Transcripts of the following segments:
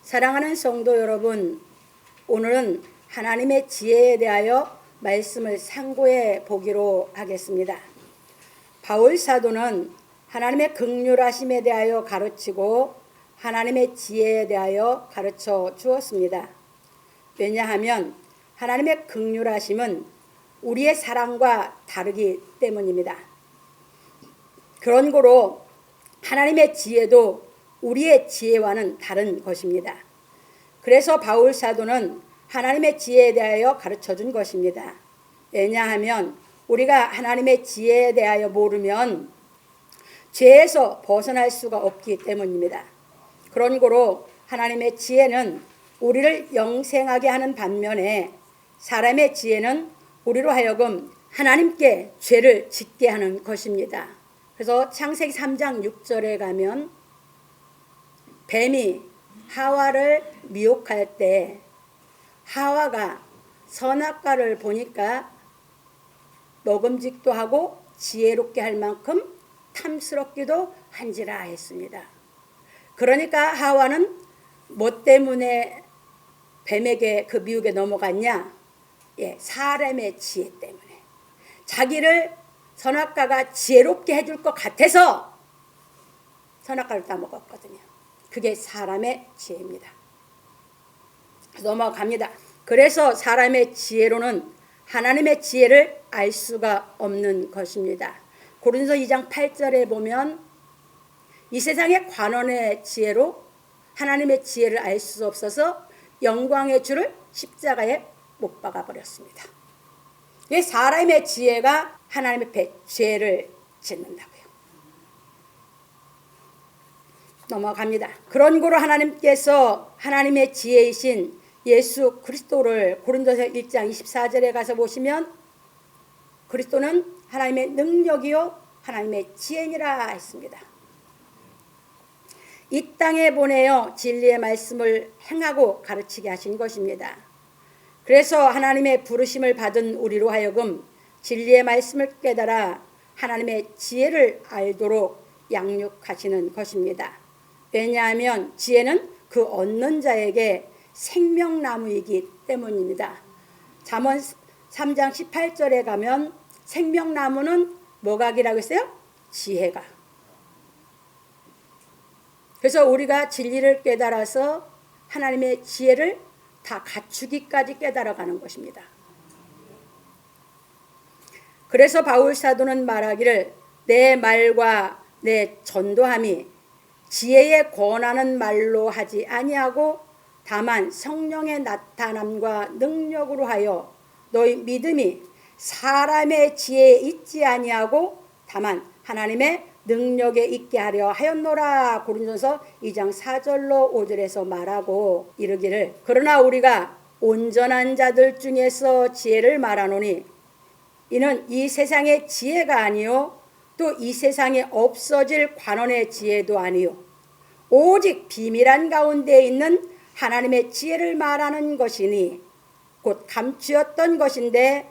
사랑하는 성도 여러분, 오늘은 하나님의 지혜에 대하여 말씀을 상고해 보기로 하겠습니다. 바울 사도는 하나님의 긍휼하심에 대하여 가르치고 하나님의 지혜에 대하여 가르쳐 주었습니다. 왜냐하면 하나님의 긍휼하심은 우리의 사랑과 다르기 때문입니다. 그런 거로 하나님의 지혜도 우리의 지혜와는 다른 것입니다. 그래서 바울 사도는 하나님의 지혜에 대하여 가르쳐 준 것입니다. 왜냐하면 우리가 하나님의 지혜에 대하여 모르면 죄에서 벗어날 수가 없기 때문입니다. 그런 거로 하나님의 지혜는 우리를 영생하게 하는 반면에 사람의 지혜는 우리로 하여금 하나님께 죄를 짓게 하는 것입니다. 그래서 창세기 3장 6절에 가면 뱀이 하와를 미혹할 때 하와가 선악과를 보니까 먹음직도 하고 지혜롭게 할 만큼 탐스럽기도 한지라 했습니다. 그러니까 하와는 뭐 때문에 뱀에게 그 미혹에 넘어갔냐? 사람의 지혜 때문에. 자기를 선악과가 지혜롭게 해줄 것 같아서 선악과를 따먹었거든요. 그게 사람의 지혜입니다. 넘어갑니다. 그래서 사람의 지혜로는 하나님의 지혜를 알 수가 없는 것입니다. 고린도서 2장 8절에 보면 이 세상의 관원의 지혜로 하나님의 지혜를 알 수 없어서 영광의 주를 십자가에 못 박아 버렸습니다. 사람의 지혜가 하나님의 죄를 짓는다고요. 넘어갑니다. 그런 고로 하나님께서 하나님의 지혜이신 예수 그리스도를 고린도서 1장 24절에 가서 보시면 그리스도는 하나님의 능력이요 하나님의 지혜니라 했습니다. 이 땅에 보내어 진리의 말씀을 행하고 가르치게 하신 것입니다. 그래서 하나님의 부르심을 받은 우리로 하여금 진리의 말씀을 깨달아 하나님의 지혜를 알도록 양육하시는 것입니다. 왜냐하면 지혜는 그 얻는 자에게 생명나무이기 때문입니다. 잠언 3장 18절에 가면 생명나무는 뭐가 기라고 했어요? 지혜가. 그래서 우리가 진리를 깨달아서 하나님의 지혜를 다 갖추기까지 깨달아가는 것입니다. 그래서 바울 사도는 말하기를 내 말과 내 전도함이 지혜에 권하는 말로 하지 아니하고 다만 성령의 나타남과 능력으로 하여 너희 믿음이 사람의 지혜에 있지 아니하고 다만 하나님의 능력에 있게 하려 하였노라. 고린도서 2장 4절로 5절에서 말하고 이르기를 그러나 우리가 온전한 자들 중에서 지혜를 말하노니 이는 이 세상의 지혜가 아니요 또 이 세상에 없어질 관원의 지혜도 아니요 오직 비밀한 가운데 있는 하나님의 지혜를 말하는 것이니 곧 감추었던 것인데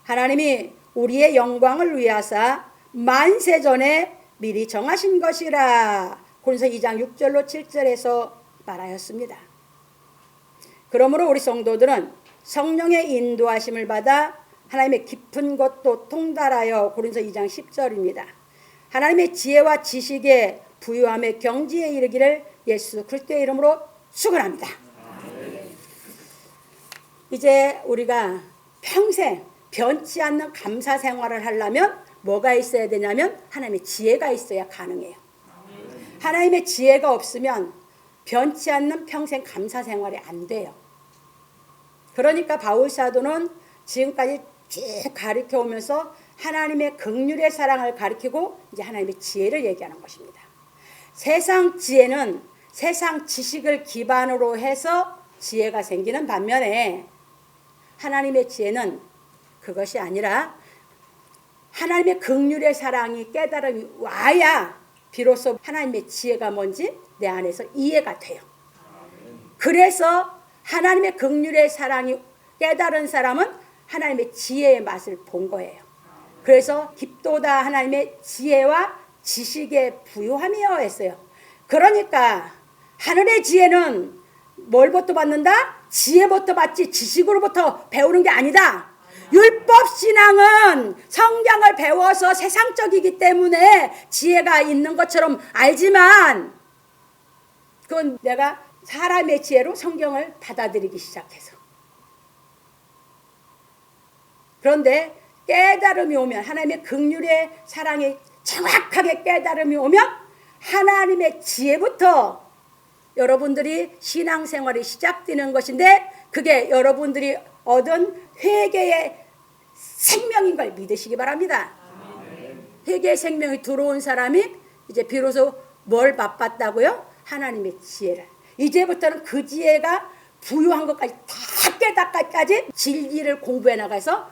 하나님이 우리의 영광을 위하사 만세 전에 미리 정하신 것이라. 고린도서 2장 6절로 7절에서 말하였습니다. 그러므로 우리 성도들은 성령의 인도하심을 받아 하나님의 깊은 것도 통달하여 고린도서 2장 10절입니다. 하나님의 지혜와 지식의 부유함의 경지에 이르기를 예수 그리스도의 이름으로 축원합니다. 이제 우리가 평생 변치 않는 감사 생활을 하려면 뭐가 있어야 되냐면 하나님의 지혜가 있어야 가능해요. 하나님의 지혜가 없으면 변치 않는 평생 감사 생활이 안 돼요. 그러니까 바울 사도는 지금까지 쭉 가르쳐 오면서 하나님의 긍휼의 사랑을 가르치고 이제 하나님의 지혜를 얘기하는 것입니다. 세상 지혜는 세상 지식을 기반으로 해서 지혜가 생기는 반면에 하나님의 지혜는 그것이 아니라 하나님의 긍휼의 사랑이 깨달음이 와야 비로소 하나님의 지혜가 뭔지 내 안에서 이해가 돼요. 그래서 하나님의 긍휼의 사랑이 깨달은 사람은 하나님의 지혜의 맛을 본 거예요. 그래서 깊도다 하나님의 지혜와 지식의 부요함이여 했어요. 그러니까 하늘의 지혜는 뭘부터 받는다? 지혜부터 받지 지식으로부터 배우는 게 아니다. 율법 신앙은 성경을 배워서 세상적이기 때문에 지혜가 있는 것처럼 알지만 그건 내가 사람의 지혜로 성경을 받아들이기 시작해서. 그런데 깨달음이 오면 하나님의 긍휼의 사랑이 정확하게 깨달음이 오면 하나님의 지혜부터 여러분들이 신앙생활이 시작되는 것인데 그게 여러분들이 얻은 회개의 생명인 걸 믿으시기 바랍니다. 회개의 생명이 들어온 사람이 이제 비로소 뭘 맛봤다고요? 하나님의 지혜를. 이제부터는 그 지혜가 부유한 것까지 다 깨닫기까지 진리를 공부해 나가서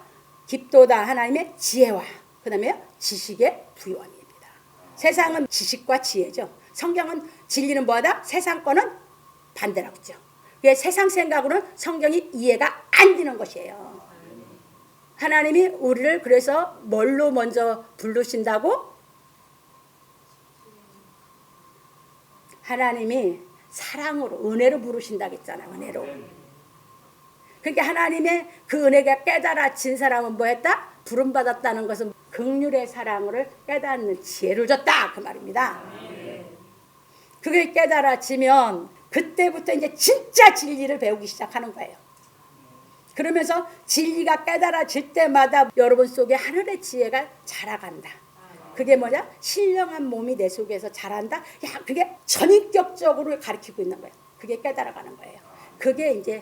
깊도다 하나님의 지혜와 그 다음에 지식의 부유함입니다. 세상은 지식과 지혜죠. 성경은 진리는 뭐하다? 세상 거는 반대라고 했죠. 세상 생각으로는 성경이 이해가 안 되는 것이에요. 하나님이 우리를 그래서 뭘로 먼저 부르신다고? 하나님이 사랑으로 은혜로 부르신다고 했잖아요. 은혜로. 그러니까 하나님의 그 은혜가 깨달아진 사람은 뭐 했다? 부름받았다는 것은 긍휼의 사랑을 깨닫는 지혜를 줬다 그 말입니다. 그게 깨달아지면 그때부터 이제 진짜 진리를 배우기 시작하는 거예요. 그러면서 진리가 깨달아질 때마다 여러분 속에 하늘의 지혜가 자라간다. 그게 뭐냐? 신령한 몸이 내 속에서 자란다. 야, 그게 전인격적으로 가르치고 있는 거예요. 그게 깨달아가는 거예요. 그게 이제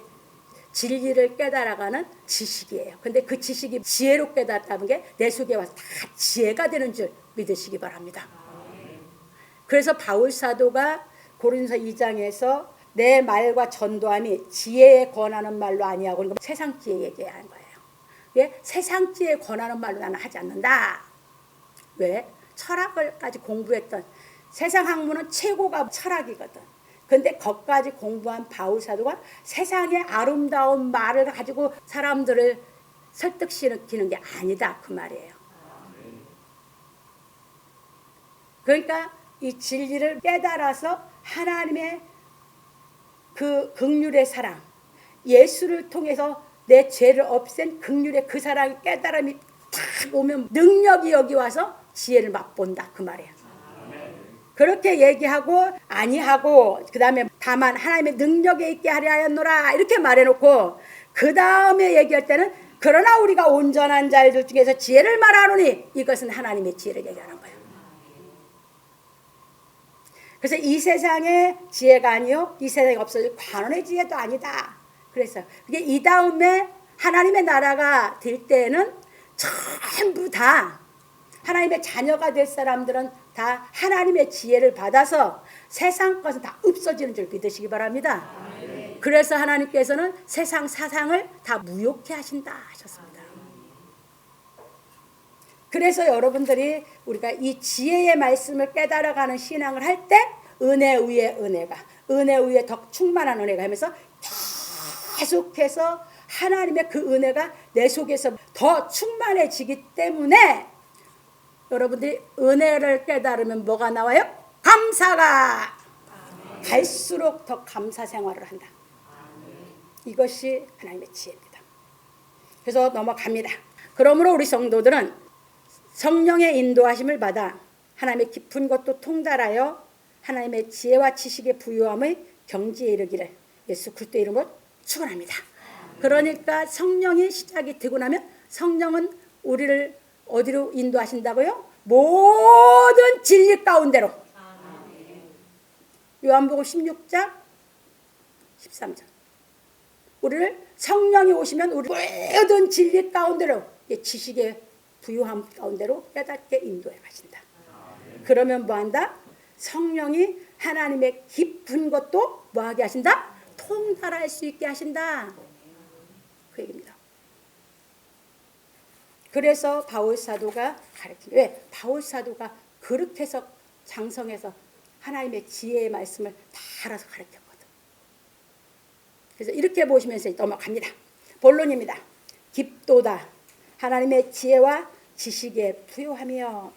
진리를 깨달아가는 지식이에요. 근데 그 지식이 지혜로 깨달았다는 게 내 속에 와서 다 지혜가 되는 줄 믿으시기 바랍니다. 그래서 바울 사도가 고린도서 2장에서 내 말과 전도함이 지혜에 권하는 말로 아니하고 세상 지혜 얘기하는 거예요. 예? 세상 지혜에 권하는 말로 나는 하지 않는다. 왜? 철학을까지 공부했던 세상 학문은 최고가 철학이거든. 근데 거기까지 공부한 바울 사도가 세상의 아름다운 말을 가지고 사람들을 설득시키는 게 아니다 그 말이에요. 그러니까 이 진리를 깨달아서 하나님의 그 긍휼의 사랑, 예수를 통해서 내 죄를 없앤 긍휼의 그 사랑이 깨달음이 탁 오면 능력이 여기 와서 지혜를 맛본다 그 말이에요. 그렇게 얘기하고 아니하고 그 다음에 다만 하나님의 능력에 있게 하려 하였노라 이렇게 말해놓고 그 다음에 얘기할 때는 그러나 우리가 온전한 자들 중에서 지혜를 말하노니 이것은 하나님의 지혜를 얘기하는 거예요. 그래서 이 세상의 지혜가 아니요 이 세상에 없어질 관원의 지혜도 아니다. 그래서 그게 이 다음에 하나님의 나라가 될 때는 전부 다 하나님의 자녀가 될 사람들은 다 하나님의 지혜를 받아서 세상 것은 다 없어지는 줄 믿으시기 바랍니다. 그래서 하나님께서는 세상 사상을 다 무효케 하신다 하셨습니다. 그래서 여러분들이 우리가 이 지혜의 말씀을 깨달아가는 신앙을 할 때 은혜 위에 은혜가 은혜 위에 더 충만한 은혜가 하면서 계속해서 하나님의 그 은혜가 내 속에서 더 충만해지기 때문에 여러분들이 은혜를 깨달으면 뭐가 나와요? 감사가 갈수록 더 감사 생활을 한다. 이것이 하나님의 지혜입니다. 그래서 넘어갑니다. 그러므로 우리 성도들은 성령의 인도하심을 받아 하나님의 깊은 것도 통달하여 하나님의 지혜와 지식의 부유함의 경지에 이르기를 예수 그리스도의 이름으로 축원합니다. 그러니까 성령이 시작이 되고 나면 성령은 우리를 어디로 인도하신다고요? 모든 진리 가운데로. 요한복음 16장 13절. 우리를 성령이 오시면 우리 모든 진리 가운데로 지식의 부유함 가운데로 깨닫게 인도해 가신다. 그러면 뭐한다? 성령이 하나님의 깊은 것도 뭐하게 하신다? 통달할 수 있게 하신다. 그 얘기입니다. 그래서 바울 사도가 가르치는 왜? 바울 사도가 그렇게 해서 장성해서 하나님의 지혜의 말씀을 다 알아서 가르쳤거든. 그래서 이렇게 보시면서 넘어갑니다. 본론입니다. 깊도다 하나님의 지혜와 지식에 부요하며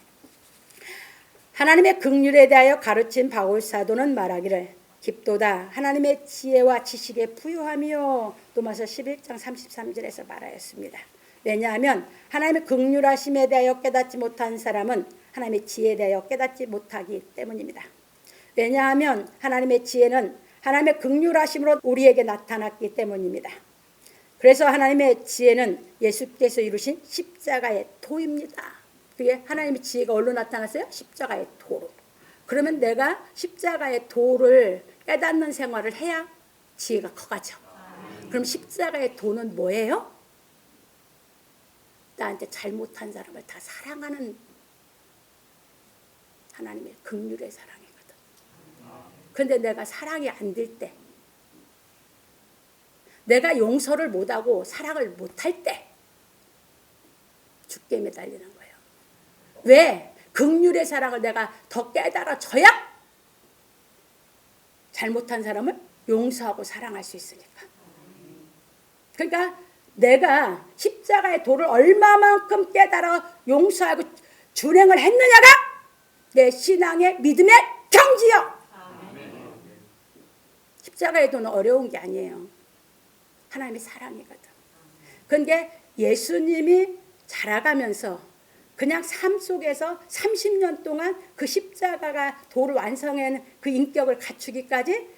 하나님의 긍휼에 대하여 가르친 바울 사도는 말하기를 깊도다. 하나님의 지혜와 지식에 부유하며 로마서 11장 33절에서 말하였습니다. 왜냐하면 하나님의 긍휼하심에 대하여 깨닫지 못한 사람은 하나님의 지혜에 대하여 깨닫지 못하기 때문입니다. 왜냐하면 하나님의 지혜는 하나님의 긍휼하심으로 우리에게 나타났기 때문입니다. 그래서 하나님의 지혜는 예수께서 이루신 십자가의 도입니다. 그게 하나님의 지혜가 어디로 나타났어요? 십자가의 도로. 그러면 내가 십자가의 도를 깨닫는 생활을 해야 지혜가 커가죠. 그럼 십자가의 도는 뭐예요? 나한테 잘못한 사람을 다 사랑하는 하나님의 긍휼의 사랑이거든. 그런데 내가 사랑이 안 될 때, 내가 용서를 못하고 사랑을 못할 때 죽게 매달리는 거예요. 왜? 긍휼의 사랑을 내가 더 깨달아져야 잘못한 사람을 용서하고 사랑할 수 있으니까. 그러니까 내가 십자가의 도를 얼마만큼 깨달아 용서하고 준행을 했느냐가 내 신앙의 믿음의 경지요. 십자가의 도는 어려운 게 아니에요. 하나님의 사랑이거든. 그런데 예수님이 자라가면서 그냥 삶 속에서 30년 동안 그 십자가가 도를 완성하는 그 인격을 갖추기까지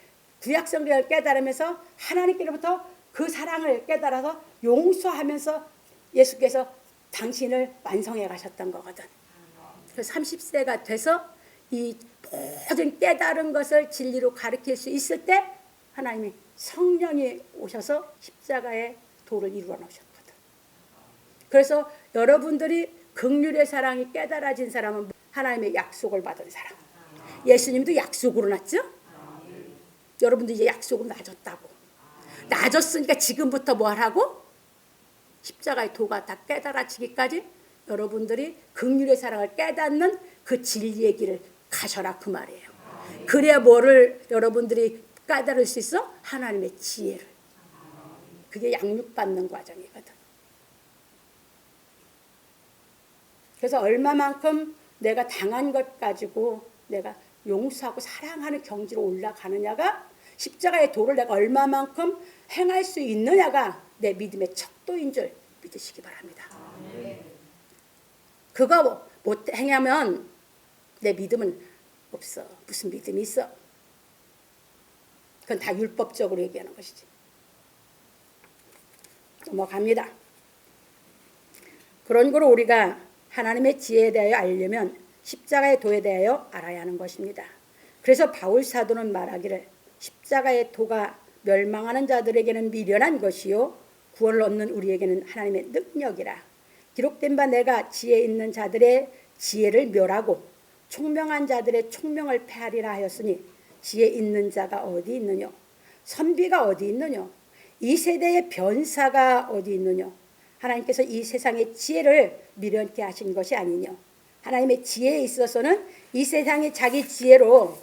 구약성경을 깨달으면서 하나님께로부터 그 사랑을 깨달아서 용서하면서 예수께서 당신을 완성해 가셨던 거거든. 그래서 30세가 돼서 이 모든 깨달은 것을 진리로 가르칠 수 있을 때 하나님이 성령이 오셔서 십자가의 도를 이루어 놓으셨거든. 그래서 여러분들이 긍휼의 사랑이 깨달아진 사람은 하나님의 약속을 받은 사람. 예수님도 약속으로 났죠? 여러분도 이제 약속으로 나졌다고. 나졌으니까 지금부터 뭘 하고? 십자가의 도가 다 깨달아지기까지 여러분들이 긍휼의 사랑을 깨닫는 그 진리의 길을 가셔라 그 말이에요. 그래야 뭐를 여러분들이 깨달을 수 있어? 하나님의 지혜를. 그게 양육받는 과정이거든. 그래서 얼마만큼 내가 당한 것 가지고 내가 용서하고 사랑하는 경지로 올라가느냐가 십자가의 도를 내가 얼마만큼 행할 수 있느냐가 내 믿음의 척도인 줄 믿으시기 바랍니다. 그거 못 행하면 내 믿음은 없어. 무슨 믿음이 있어? 그건 다 율법적으로 얘기하는 것이지. 넘어갑니다. 그런 거로 우리가 하나님의 지혜에 대하여 알려면 십자가의 도에 대하여 알아야 하는 것입니다. 그래서 바울 사도는 말하기를 십자가의 도가 멸망하는 자들에게는 미련한 것이요 구원을 얻는 우리에게는 하나님의 능력이라. 기록된 바 내가 지혜 있는 자들의 지혜를 멸하고 총명한 자들의 총명을 패하리라 하였으니 지혜 있는 자가 어디 있느냐? 선비가 어디 있느냐? 이 세대의 변사가 어디 있느냐? 하나님께서 이 세상의 지혜를 미련케 하신 것이 아니냐? 하나님의 지혜에 있어서는 이 세상의 자기 지혜로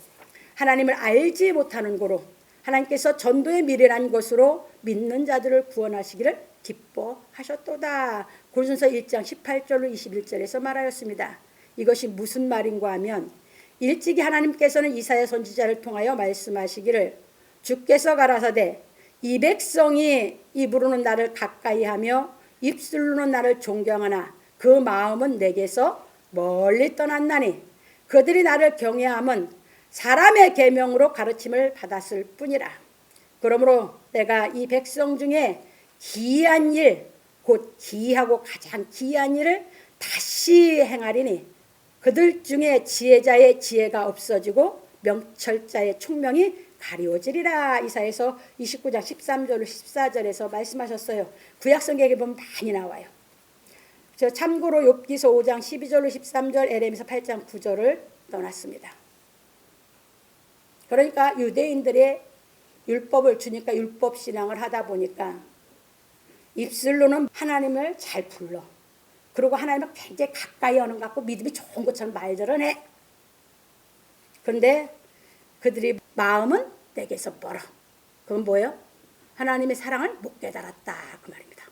하나님을 알지 못하는 거로 하나님께서 전도에 미련한 것으로 믿는 자들을 구원하시기를 기뻐하셨도다. 고린도서 1장 18절로 21절에서 말하였습니다. 이것이 무슨 말인가 하면 일찍이 하나님께서는 이사야 선지자를 통하여 말씀하시기를 주께서 가라사대 이 백성이 입으로는 나를 가까이하며 입술로는 나를 존경하나 그 마음은 내게서 멀리 떠났나니 그들이 나를 경외함은 사람의 계명으로 가르침을 받았을 뿐이라. 그러므로 내가 이 백성 중에 기이한 일, 곧 기이하고 가장 기이한 일을 다시 행하리니 그들 중에 지혜자의 지혜가 없어지고 명철자의 총명이 가리워지리라. 이사야서 29장 13절로 14절에서 말씀하셨어요. 구약성경에 보면 많이 나와요. 저 참고로 욥기서 5장 12절로 13절, 에레미서 8장 9절을 떠났습니다. 그러니까 유대인들의 율법을 주니까 율법 신앙을 하다 보니까 입술로는 하나님을 잘 불러. 그리고 하나님을 굉장히 가까이 하는 것 같고 믿음이 좋은 것처럼 말들은 해. 그런데 그들이 마음은 내게서 멀어. 그건 뭐예요? 하나님의 사랑을 못 깨달았다 그 말입니다.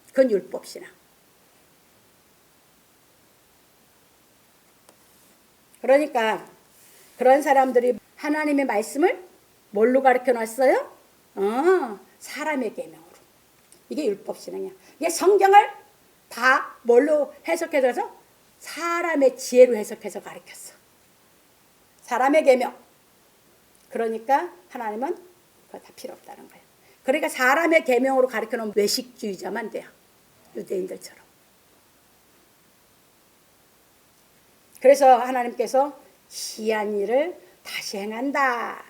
그건 율법 신앙. 그러니까 그런 사람들이 하나님의 말씀을 뭘로 가르쳐 놨어요? 사람의 계명으로. 이게 율법 신앙이야. 이게 성경을 다 뭘로 해석해서? 사람의 지혜로 해석해서 가르쳤어. 사람의 계명. 그러니까 하나님은 그거 다 필요 없다는 거예요. 그러니까 사람의 계명으로 가르쳐 놓은 외식주의자만 돼요. 유대인들처럼. 그래서 하나님께서 기한 일을 다시 행한다.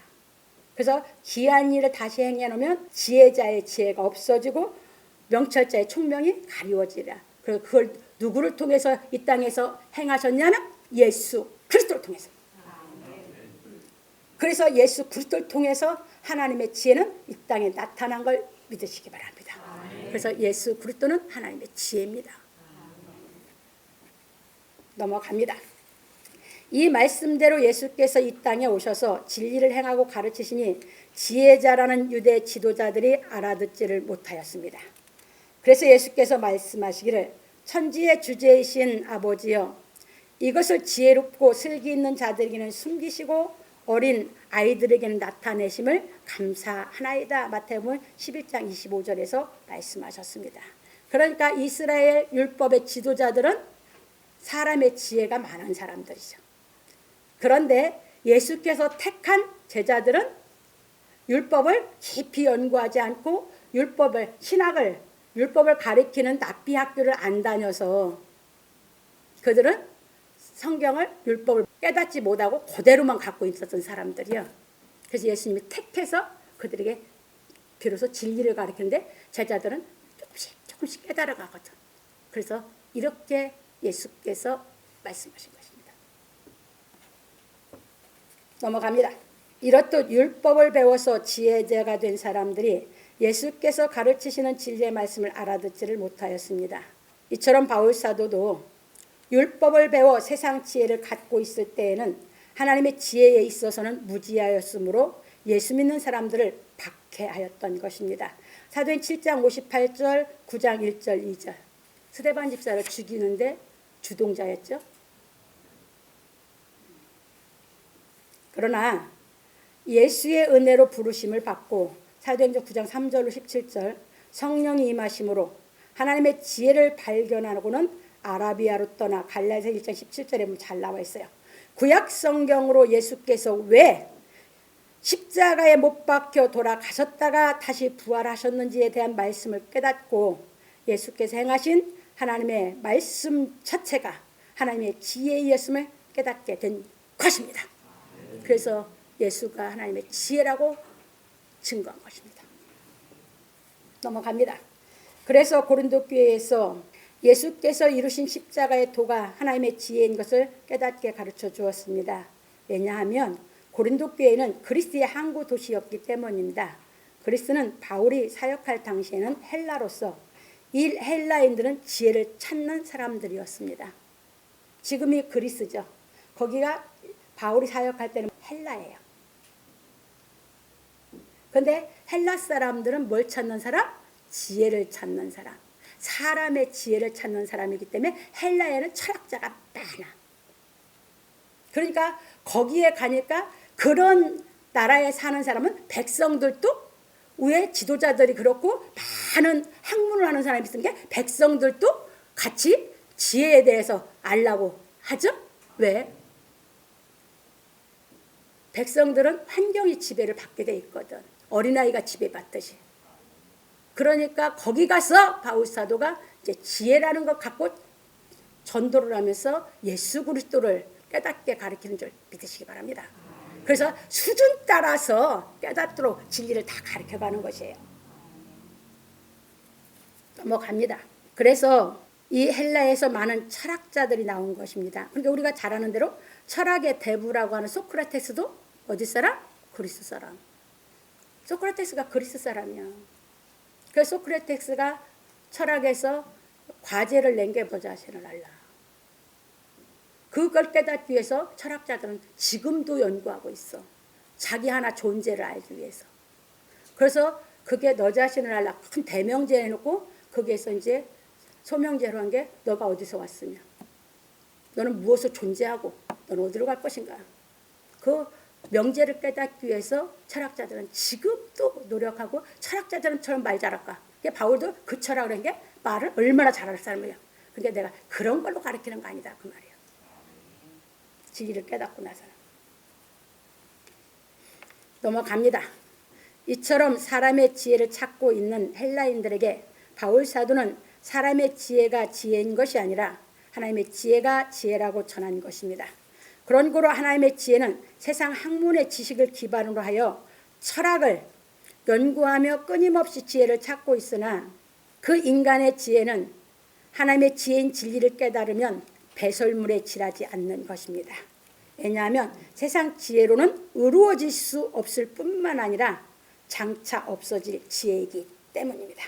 그래서 기한 일을 다시 행해 놓으면 지혜자의 지혜가 없어지고 명철자의 총명이 가리워지라. 그걸 누구를 통해서 이 땅에서 행하셨냐면 예수 그리스도를 통해서. 그래서 예수 그리스도를 통해서 하나님의 지혜는 이 땅에 나타난 걸 믿으시기 바랍니다. 그래서 예수 그리스도는 하나님의 지혜입니다. 넘어갑니다. 이 말씀대로 예수께서 이 땅에 오셔서 진리를 행하고 가르치시니 지혜자라는 유대 지도자들이 알아듣지를 못하였습니다. 그래서 예수께서 말씀하시기를 천지의 주제이신 아버지여 이것을 지혜롭고 슬기 있는 자들에게는 숨기시고 어린 아이들에게는 나타내심을 감사하나이다. 마태복음 11장 25절에서 말씀하셨습니다. 그러니까 이스라엘 율법의 지도자들은 사람의 지혜가 많은 사람들이죠. 그런데 예수께서 택한 제자들은 율법을 깊이 연구하지 않고 율법을 가리키는 납비 학교를 안 다녀서 그들은 성경을 율법을 깨닫지 못하고 그대로만 갖고 있었던 사람들이요. 그래서 예수님이 택해서 그들에게 비로소 진리를 가르치는데 제자들은 조금씩 깨달아 가거든. 그래서 이렇게 예수께서 말씀하신 것입니다. 넘어갑니다. 이렇듯 율법을 배워서 지혜자가 된 사람들이 예수께서 가르치시는 진리의 말씀을 알아듣지를 못하였습니다. 이처럼 바울 사도도 율법을 배워 세상 지혜를 갖고 있을 때에는 하나님의 지혜에 있어서는 무지하였으므로 예수 믿는 사람들을 박해하였던 것입니다. 사도행 7장 58절, 9장 1절, 2절. 스데반 집사를 죽이는데 주동자였죠. 그러나 예수의 은혜로 부르심을 받고 사도행전 9장 3절로 17절 성령이 임하심으로 하나님의 지혜를 발견하고는 아라비아로 떠나 갈라디아 1장 17절에 보면 잘 나와 있어요. 구약 성경으로 예수께서 왜 십자가에 못 박혀 돌아가셨다가 다시 부활하셨는지에 대한 말씀을 깨닫고 예수께서 행하신 하나님의 말씀 자체가 하나님의 지혜이었음을 깨닫게 된 것입니다. 그래서 예수가 하나님의 지혜라고 증거한 것입니다. 넘어갑니다. 그래서 고린도 교회에서 예수께서 이루신 십자가의 도가 하나님의 지혜인 것을 깨닫게 가르쳐 주었습니다. 왜냐하면 고린도 교회는 그리스의 항구 도시였기 때문입니다. 그리스는 바울이 사역할 당시에는 헬라로서 이 헬라인들은 지혜를 찾는 사람들이었습니다. 지금이 그리스죠. 거기가 바울이 사역할 때는 헬라예요. 그런데 헬라 사람들은 뭘 찾는 사람? 지혜를 찾는 사람. 사람의 지혜를 찾는 사람이기 때문에 헬라에는 철학자가 많아. 그러니까 거기에 가니까 그런 나라에 사는 사람은 백성들도 위에 지도자들이 그렇고 많은 학문을 하는 사람이 있으니까 백성들도 같이 지혜에 대해서 알라고 하죠. 왜? 백성들은 환경이 지배를 받게 돼 있거든. 어린아이가 지배받듯이. 그러니까 거기 가서 바울 사도가 이제 지혜라는 것 갖고 전도를 하면서 예수 그리스도를 깨닫게 가르치는 줄 믿으시기 바랍니다. 그래서 수준 따라서 깨닫도록 진리를 다 가르쳐가는 것이에요. 넘어갑니다. 그래서 이 헬라에서 많은 철학자들이 나온 것입니다. 그러니까 우리가 잘 아는 대로 철학의 대부라고 하는 소크라테스도 어디 사람? 그리스 사람. 소크라테스가 그리스 사람이야. 그래서 소크라테스가 철학에서 과제를 낸 게 너 자신을 알라. 그걸 깨닫기 위해서 철학자들은 지금도 연구하고 있어. 자기 하나 존재를 알기 위해서. 그래서 그게 너 자신을 알라 큰 대명제 해놓고 거기에서 이제 소명제로 한 게 너가 어디서 왔으냐. 너는 무엇을 존재하고 너는 어디로 갈 것인가. 그 명제를 깨닫기 위해서 철학자들은 지금도 노력하고 철학자들은처럼 말 잘할까? 바울도 그 철학을 한 게 말을 얼마나 잘할 사람이에요. 근데 내가 그런 걸로 가르치는 거 아니다 그 말이에요. 진리를 깨닫고 나서는. 넘어갑니다. 이처럼 사람의 지혜를 찾고 있는 헬라인들에게 바울 사도는 사람의 지혜가 지혜인 것이 아니라 하나님의 지혜가 지혜라고 전한 것입니다. 그런 거로 하나님의 지혜는 세상 학문의 지식을 기반으로 하여 철학을 연구하며 끊임없이 지혜를 찾고 있으나 그 인간의 지혜는 하나님의 지혜인 진리를 깨달으면 배설물에 지나지 않는 것입니다. 왜냐하면 세상 지혜로는 이루어질 수 없을 뿐만 아니라 장차 없어질 지혜이기 때문입니다.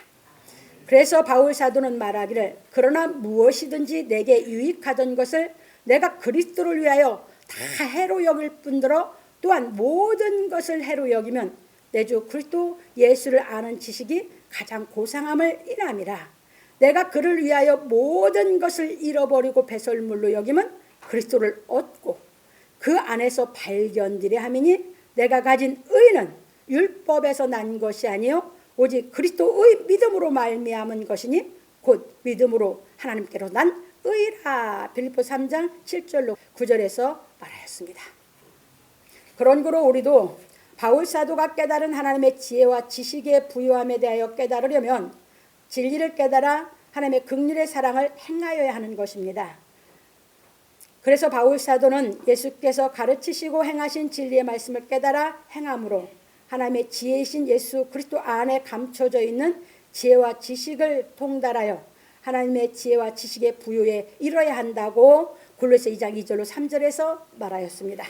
그래서 바울 사도는 말하기를 그러나 무엇이든지 내게 유익하던 것을 내가 그리스도를 위하여 다 해로 여길 뿐더러 또한 모든 것을 해로 여기면 내 주 그리스도 예수를 아는 지식이 가장 고상함을 인함이라. 내가 그를 위하여 모든 것을 잃어버리고 배설물로 여기면 그리스도를 얻고 그 안에서 발견되려 함이니 내가 가진 의는 율법에서 난 것이 아니요 오직 그리스도의 믿음으로 말미암은 것이니 곧 믿음으로 하나님께로 난 의라. 빌립보 3장 7절로 9절에서 말하였습니다. 그런 거로 우리도 바울 사도가 깨달은 하나님의 지혜와 지식의 부요함에 대하여 깨달으려면 진리를 깨달아 하나님의 긍휼의 사랑을 행하여야 하는 것입니다. 그래서 바울 사도는 예수께서 가르치시고 행하신 진리의 말씀을 깨달아 행함으로 하나님의 지혜이신 예수 그리스도 안에 감춰져 있는 지혜와 지식을 통달하여 하나님의 지혜와 지식의 부요에 이뤄야 한다고 골로새 2장 2절로 3절에서 말하였습니다.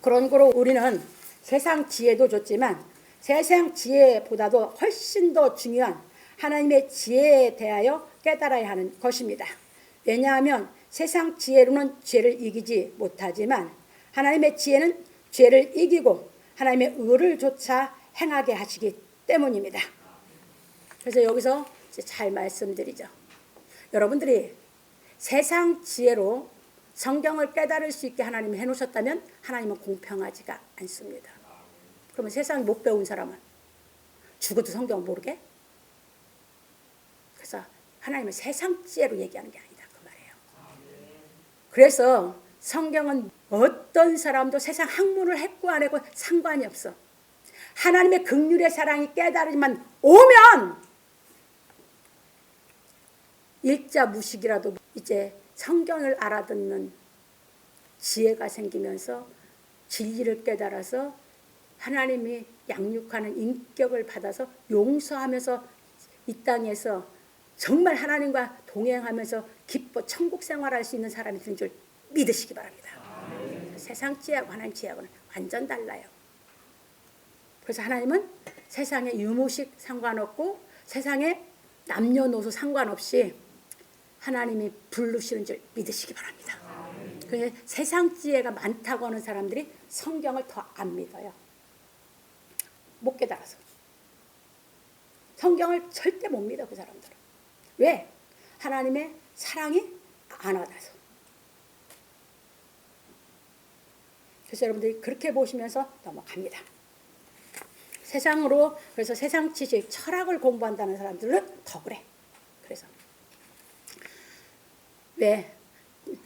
그런 거로 우리는 세상 지혜도 좋지만 세상 지혜보다도 훨씬 더 중요한 하나님의 지혜에 대하여 깨달아야 하는 것입니다. 왜냐하면 세상 지혜로는 죄를 이기지 못하지만 하나님의 지혜는 죄를 이기고 하나님의 의를 조차 행하게 하시기 때문입니다. 그래서 여기서 잘 말씀드리죠. 여러분들이 세상 지혜로 성경을 깨달을 수 있게 하나님이 해놓으셨다면 하나님은 공평하지가 않습니다. 그러면 세상 못 배운 사람은 죽어도 성경을 모르게? 그래서 하나님은 세상 지혜로 얘기하는 게 아니다 그 말이에요. 그래서 성경은 어떤 사람도 세상 학문을 했고 안 했고 상관이 없어. 하나님의 긍휼의 사랑이 깨달으만 오면 일자 무식이라도 이제 성경을 알아듣는 지혜가 생기면서 진리를 깨달아서 하나님이 양육하는 인격을 받아서 용서하면서 이 땅에서 정말 하나님과 동행하면서 기뻐 천국 생활할 수 있는 사람이 된 줄 믿으시기 바랍니다. 세상 지혜하고 하나님 지혜하고는 완전 달라요. 그래서 하나님은 세상에 유무식 상관없고 세상에 남녀노소 상관없이 하나님이 부르시는 줄 믿으시기 바랍니다. 그래서 세상 지혜가 많다고 하는 사람들이 성경을 더 안 믿어요. 못 깨달아서. 성경을 절대 못 믿어 그 사람들은. 왜? 하나님의 사랑이 안 와닿아서. 그래서 여러분들이 그렇게 보시면서 넘어갑니다. 세상으로 그래서 세상 지식, 철학을 공부한다는 사람들은 더 그래. 그래서 왜?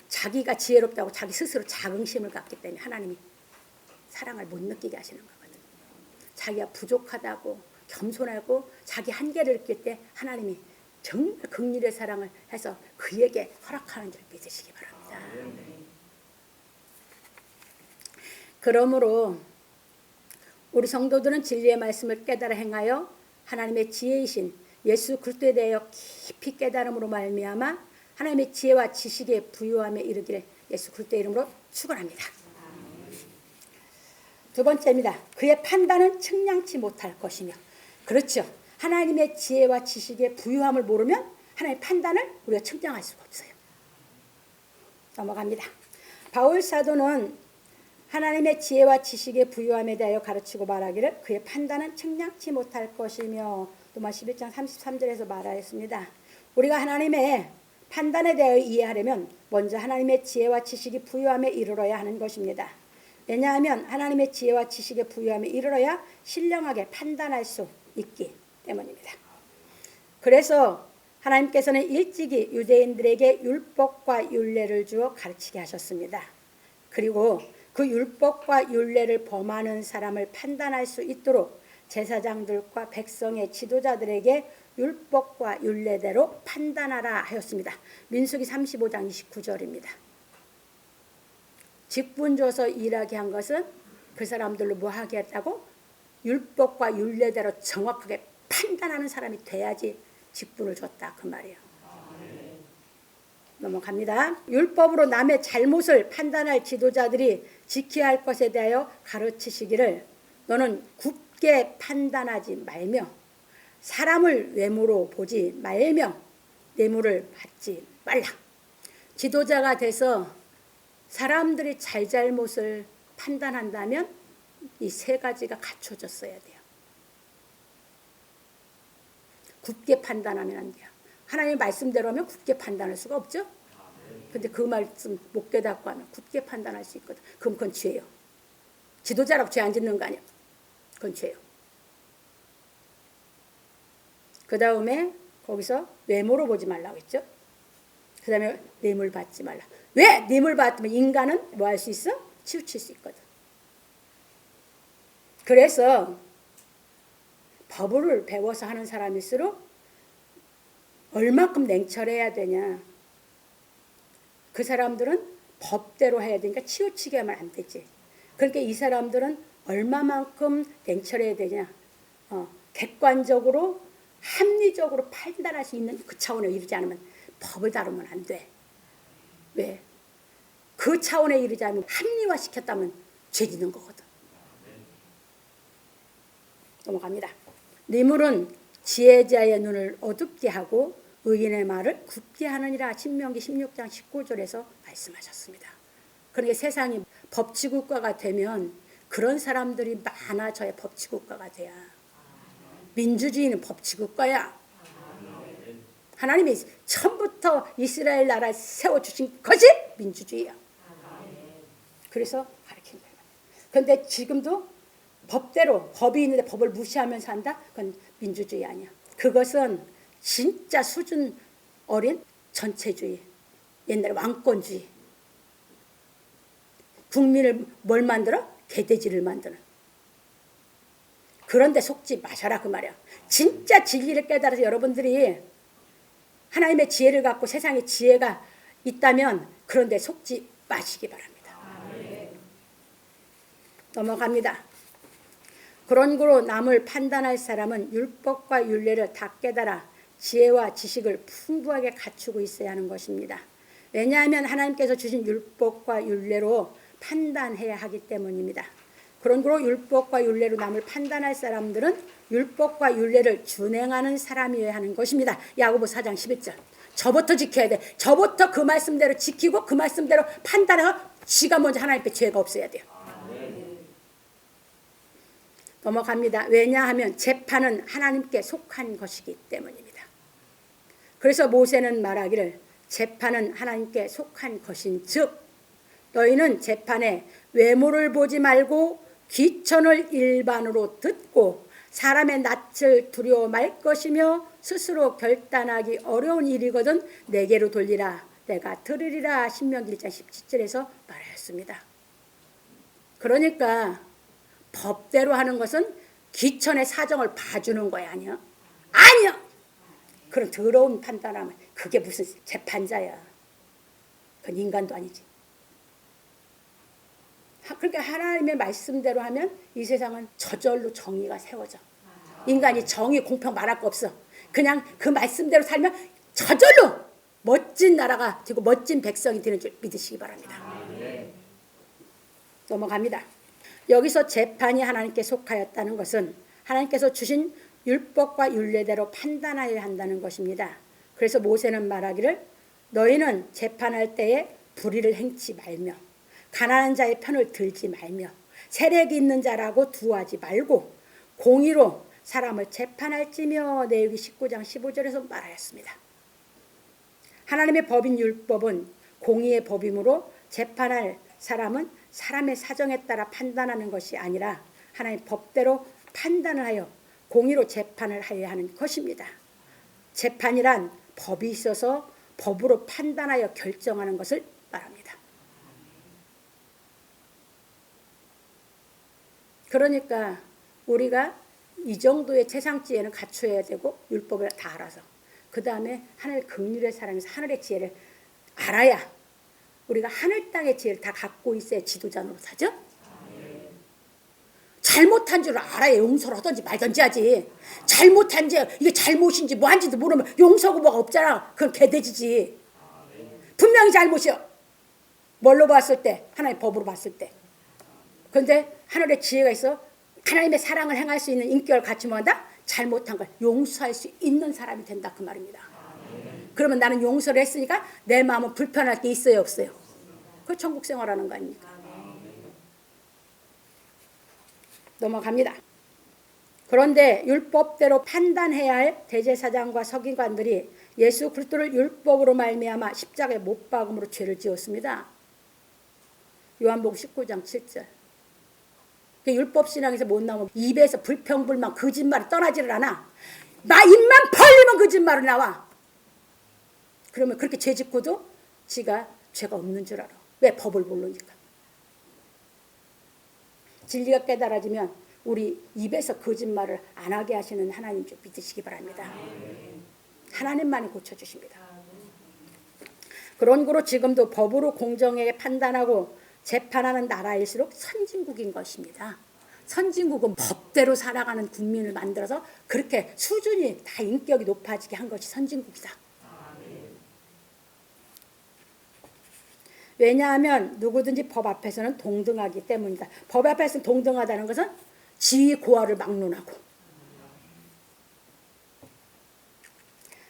자기가 지혜롭다고 자기 스스로 자긍심을 갖기 때문에 하나님이 사랑을 못 느끼게 하시는 거거든요. 자기가 부족하다고 겸손하고 자기 한계를 느낄 때 하나님이 정말 긍휼의 사랑을 해서 그에게 허락하는 줄 믿으시기 바랍니다. 그러므로 우리 성도들은 진리의 말씀을 깨달아 행하여 하나님의 지혜이신 예수 그리스도에 대하여 깊이 깨달음으로 말미암아 하나님의 지혜와 지식의 부요함에 이르기를 예수 그리스도의 이름으로 축원합니다. 두 번째입니다. 그의 판단은 측량치 못할 것이며. 그렇죠. 하나님의 지혜와 지식의 부요함을 모르면 하나님의 판단을 우리가 측량할 수가 없어요. 넘어갑니다. 바울 사도는 하나님의 지혜와 지식의 부요함에 대하여 가르치고 말하기를 그의 판단은 측량치 못할 것이며 로마 11장 33절에서 말하였습니다. 우리가 하나님의 판단에 대하여 이해하려면 먼저 하나님의 지혜와 지식이 부요함에 이르러야 하는 것입니다. 왜냐하면 하나님의 지혜와 지식에 부유함에 이르러야 신령하게 판단할 수 있기 때문입니다. 그래서 하나님께서는 일찍이 유대인들에게 율법과 율례를 주어 가르치게 하셨습니다. 그리고 그 율법과 율례를 범하는 사람을 판단할 수 있도록 제사장들과 백성의 지도자들에게 율법과 율례대로 판단하라 하였습니다. 민수기 35장 29절입니다. 직분 줘서 일하게 한 것은 그 사람들로 뭐 하게 했다고? 율법과 율례대로 정확하게 판단하는 사람이 돼야지 직분을 줬다 그 말이에요. 넘어갑니다. 율법으로 남의 잘못을 판단할 지도자들이 지켜야 할 것에 대하여 가르치시기를 너는 굽게 판단하지 말며 사람을 외모로 보지 말며 뇌물을 받지 말라. 지도자가 돼서 사람들이 잘잘못을 판단한다면 이 세 가지가 갖춰졌어야 돼요. 굽게 판단하면 안 돼요. 하나님의 말씀대로 하면 굽게 판단할 수가 없죠. 근데 그 말씀 못 깨닫고 하면 굽게 판단할 수 있거든. 그럼 그건 죄예요. 지도자라고 죄 안 짓는 거 아니야. 그건 죄예요. 그 다음에 거기서 외모로 보지 말라고 했죠. 그 다음에 뇌물 받지 말라. 왜? 뇌물 받으면 인간은 뭐 할 수 있어? 치우칠 수 있거든. 그래서 법을 배워서 하는 사람일수록 얼마큼 냉철해야 되냐. 그 사람들은 법대로 해야 되니까 치우치게 하면 안 되지. 그러니까 이 사람들은 얼마만큼 냉철해야 되냐. 객관적으로 합리적으로 판단할 수 있는 그 차원에 이르지 않으면 법을 다루면 안 돼. 왜? 그 차원에 이르지 않으면 합리화시켰다면 죄 짓는 거거든. 넘어갑니다. 뇌물은 지혜자의 눈을 어둡게 하고 의인의 말을 굽게 하느니라. 신명기 16장 19절에서 말씀하셨습니다. 그러니까 세상이 법치국가가 되면 그런 사람들이 많아져야 법치국가가 돼야. 민주주의는 법치국가야. 하나님이 처음부터 이스라엘 나라를 세워주신 것이 민주주의야. 그래서 가르친 거예요. 그런데 지금도 법대로 법이 있는데 법을 무시하면서 한다? 그건 민주주의 아니야. 그것은 진짜 수준 어린 전체주의. 옛날에 왕권주의. 국민을 뭘 만들어? 개돼지를 만드는. 그런데 속지 마셔라 그 말이야. 진짜 진리를 깨달아서 여러분들이 하나님의 지혜를 갖고 세상에 지혜가 있다면 그런데 속지 마시기 바랍니다. 넘어갑니다. 그런고로 남을 판단할 사람은 율법과 율례를 다 깨달아 지혜와 지식을 풍부하게 갖추고 있어야 하는 것입니다. 왜냐하면 하나님께서 주신 율법과 율례로 판단해야 하기 때문입니다. 그런고로 율법과 율례로 남을 판단할 사람들은 율법과 율례를 준행하는 사람이어야 하는 것입니다. 야고보 4장 11절. 저부터 지켜야 돼. 저부터 그 말씀대로 지키고 그 말씀대로 판단하고 지가 먼저 하나님께 죄가 없어야 돼요. 넘어갑니다. 왜냐하면 재판은 하나님께 속한 것이기 때문입니다. 그래서 모세는 말하기를 재판은 하나님께 속한 것인즉 너희는 재판에 외모를 보지 말고 귀천을 일반으로 듣고 사람의 낯을 두려워 말 것이며 스스로 결단하기 어려운 일이거든 내게로 돌리라 내가 들으리라. 신명기 1장 17절에서 말하였습니다. 그러니까 법대로 하는 것은 귀천의 사정을 봐주는 거야. 아니야? 아니야. 그런 더러운 판단하면 그게 무슨 재판자야. 그건 인간도 아니지. 그러니까 하나님의 말씀대로 하면 이 세상은 저절로 정의가 세워져. 인간이 정의 공평 말할 거 없어. 그냥 그 말씀대로 살면 저절로 멋진 나라가 되고 멋진 백성이 되는 줄 믿으시기 바랍니다. 넘어갑니다. 여기서 재판이 하나님께 속하였다는 것은 하나님께서 주신 율법과 율례대로 판단하여야 한다는 것입니다. 그래서 모세는 말하기를 너희는 재판할 때에 불의를 행치 말며 가난한 자의 편을 들지 말며 세력이 있는 자라고 두하지 말고 공의로 사람을 재판할지며 내유기 19장 15절에서 말하였습니다. 하나님의 법인 율법은 공의의 법이므로 재판할 사람은 사람의 사정에 따라 판단하는 것이 아니라 하나님 법대로 판단을 하여 공의로 재판을 하여야 하는 것입니다. 재판이란 법이 있어서 법으로 판단하여 결정하는 것을 말합니다. 그러니까 우리가 이 정도의 최상지혜는 갖춰야 되고 율법을 다 알아서 그 다음에 하늘 긍휼의 사랑에서 하늘의 지혜를 알아야 우리가 하늘 땅의 지혜를 다 갖고 있어야 지도자 노릇하죠. 잘못한 줄 알아야 용서를 하든지 말든지 하지. 잘못한 지 이게 잘못인지 뭐 한지도 모르면 용서고 뭐가 없잖아. 그건 개돼지지. 분명히 잘못이요. 뭘로 봤을 때? 하나님의 법으로 봤을 때. 그런데 하늘의 지혜가 있어 하나님의 사랑을 행할 수 있는 인격을 갖추면 한다? 잘못한 걸 용서할 수 있는 사람이 된다 그 말입니다. 그러면 나는 용서를 했으니까 내 마음은 불편할 게 있어요 없어요? 그 천국 생활하는 거 아닙니까? 넘어갑니다. 그런데 율법대로 판단해야 할 대제사장과 서기관들이 예수 그리스도를 율법으로 말미암아 십자가에 못 박음으로 죄를 지었습니다. 요한복음 19장 7절. 율법 신앙에서 못 나오면 입에서 불평불만 거짓말을 떠나지를 않아. 나 입만 벌리면 거짓말이 나와. 그러면 그렇게 죄 짓고도 지가 죄가 없는 줄 알아. 왜? 법을 모르니까. 진리가 깨달아지면 우리 입에서 거짓말을 안 하게 하시는 하나님 좀 믿으시기 바랍니다. 하나님만이 고쳐주십니다. 그런 거로 지금도 법으로 공정하게 판단하고 재판하는 나라일수록 선진국인 것입니다. 선진국은 법대로 살아가는 국민을 만들어서 그렇게 수준이 다 인격이 높아지게 한 것이 선진국이다. 왜냐하면 누구든지 법 앞에서는 동등하기 때문이다. 법 앞에서는 동등하다는 것은 지위 고하를 막론하고.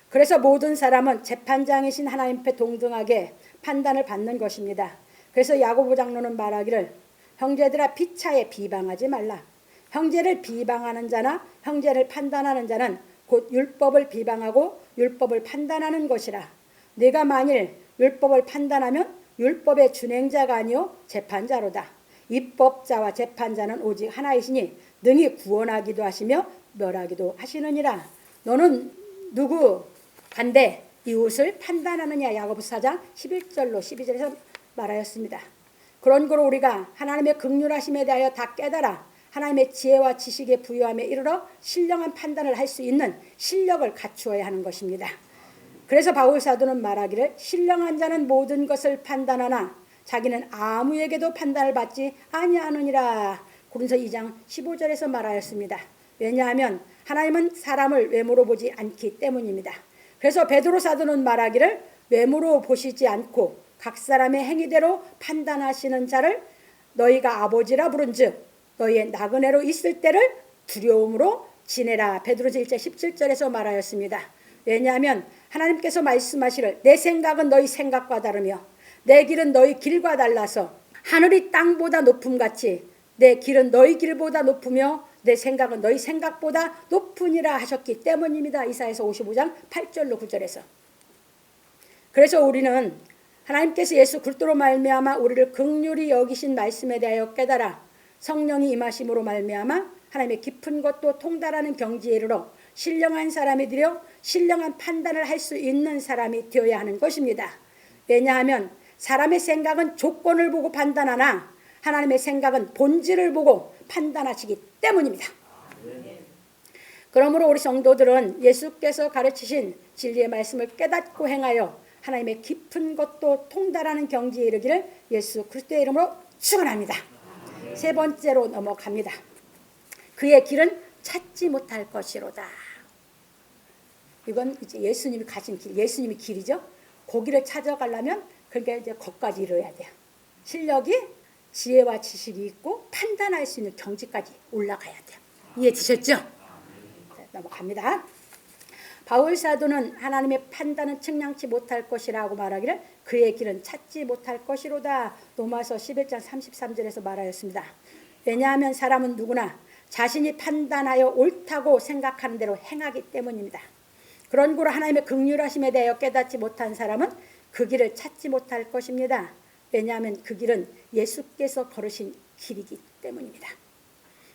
그래서 모든 사람은 재판장이신 하나님 앞에 동등하게 판단을 받는 것입니다. 그래서 야고보 장로는 말하기를 형제들아 피차에 비방하지 말라. 형제를 비방하는 자나 형제를 판단하는 자는 곧 율법을 비방하고 율법을 판단하는 것이라. 네가 만일 율법을 판단하면 율법의 준행자가 아니요 재판자로다. 입법자와 재판자는 오직 하나이시니 능히 구원하기도 하시며 멸하기도 하시느니라. 너는 누구 간대 이웃을 판단하느냐. 야고보서 4장 11절로 12절에서 말하였습니다. 그런 거로 우리가 하나님의 긍휼하심에 대하여 다 깨달아 하나님의 지혜와 지식에 부유함에 이르러 신령한 판단을 할 수 있는 실력을 갖추어야 하는 것입니다. 그래서 바울 사도는 말하기를 신령한 자는 모든 것을 판단하나 자기는 아무에게도 판단을 받지 아니하느니라. 고린도서 2장 15절에서 말하였습니다. 왜냐하면 하나님은 사람을 외모로 보지 않기 때문입니다. 그래서 베드로 사도는 말하기를 외모로 보시지 않고 각 사람의 행위대로 판단하시는 자를 너희가 아버지라 부른즉 너희의 나그네로 있을 때를 두려움으로 지내라. 베드로서 1장 17절에서 말하였습니다. 왜냐하면 하나님께서 말씀하시를 내 생각은 너희 생각과 다르며 내 길은 너희 길과 달라서 하늘이 땅보다 높음같이 내 길은 너희 길보다 높으며 내 생각은 너희 생각보다 높으니라 하셨기 때문입니다. 이사야서 55장 8절로 9절에서. 그래서 우리는 하나님께서 예수 그리스도로 말미암아 우리를 긍휼히 여기신 말씀에 대하여 깨달아 성령이 임하심으로 말미암아 하나님의 깊은 것도 통달하는 경지에 이르러 신령한 사람이 되어 신령한 판단을 할 수 있는 사람이 되어야 하는 것입니다. 왜냐하면 사람의 생각은 조건을 보고 판단하나 하나님의 생각은 본질을 보고 판단하시기 때문입니다. 그러므로 우리 성도들은 예수께서 가르치신 진리의 말씀을 깨닫고 행하여 하나님의 깊은 것도 통달하는 경지에 이르기를 예수 그리스도의 이름으로 축원합니다. 세 번째로 넘어갑니다. 그의 길은 찾지 못할 것이로다. 이건 이제 예수님이 가신 길, 예수님이 길이죠. 거기를 찾아가려면 그러니까 이제 거기까지 이뤄야 돼요. 실력이 지혜와 지식이 있고 판단할 수 있는 경지까지 올라가야 돼요. 이해되셨죠? 넘어갑니다. 바울 사도는 하나님의 판단은 측량치 못할 것이라고 말하기를 그의 길은 찾지 못할 것이로다. 로마서 11장 33절에서 말하였습니다. 왜냐하면 사람은 누구나 자신이 판단하여 옳다고 생각하는 대로 행하기 때문입니다. 그런 고로 하나님의 긍휼하심에 대하여 깨닫지 못한 사람은 그 길을 찾지 못할 것입니다. 왜냐하면 그 길은 예수께서 걸으신 길이기 때문입니다.